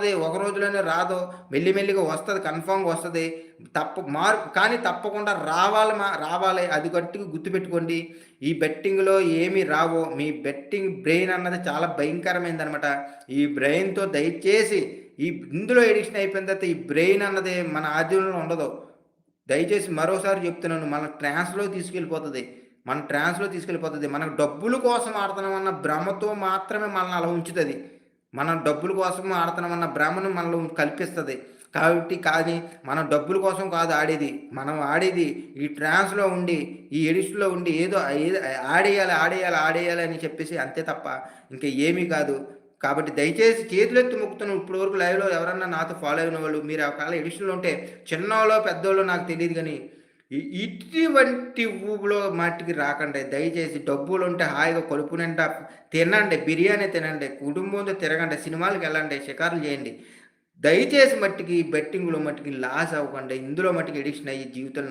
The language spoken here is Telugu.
వస్తది. ఒక రోజులోనే రాదు. మెల్లిమెల్లిగా వస్తది. కన్ఫర్మ్‌గా వస్తది. కానీ తప్పకుండా రావాలి. అది గట్టిగా గుర్తుపెట్టుకోండి. ఈ బెట్టింగ్‌లో ఏమి రావు. మీ బెట్టింగ్ బ్రెయిన్ అన్నది చాలా భయంకరమైనదనమాట. ఈ బ్రెయిన్‌తో దయచేసి ఇందులో ఎడిక్షన్ అయిపోయిన తర్వాత ఈ బ్రెయిన్ అన్నది మన ఆధీనంలో ఉండదు. దయచేసి మరోసారి చెప్తున్నాను. మన ట్రాన్స్‌లో తీసుకెళ్ళిపోతది. మనకు డబ్బుల కోసం ఆడుతున్నామన్న భ్రమతో మాత్రమే మనల్ని అలా ఉంచుతది. మనం డబ్బుల కోసం ఆడుతున్నామన్న భ్రమను మనలో కల్పిస్తది. కానీ మనం డబ్బుల కోసం కాదు ఆడేది. మనం ఆడేది ఈ ట్రాన్స్‌లో ఉండి, ఈ ఎడిక్షన్‌లో ఉండి ఏదో ఆడేయాలి అని చెప్పేసి అంతే తప్ప ఇంక ఏమీ కాదు. కాబట్టి దయచేసి చేతులెత్తి మొక్కుతున్నాను. ఇప్పటి వరకు లైవ్‌లో ఎవరన్నా నాతో ఫాలో అయిన వాళ్ళు మీరు ఒకవేళ ఎడిక్షన్‌లో ఉంటే చిన్నోళ్ళో, పెద్దోళ్ళో నాకు తెలీదు గానీ ఇటువంటి ఊబులో మట్టికి రాకండి. దయచేసి డబ్బులుంటే హాయిగా కడుపు నిండా తినండి. బిర్యానీ తినండి. కుటుంబంతో తిరగండి. సినిమాలకెళ్ళండి. షికారులు చేయండి. దయచేసి మట్టికి బెట్టింగ్‌లో మట్టికి లాస్ అవ్వకండి. ఇందులో మట్టికి ఎడిక్షన్ అయ్యి జీవితంలో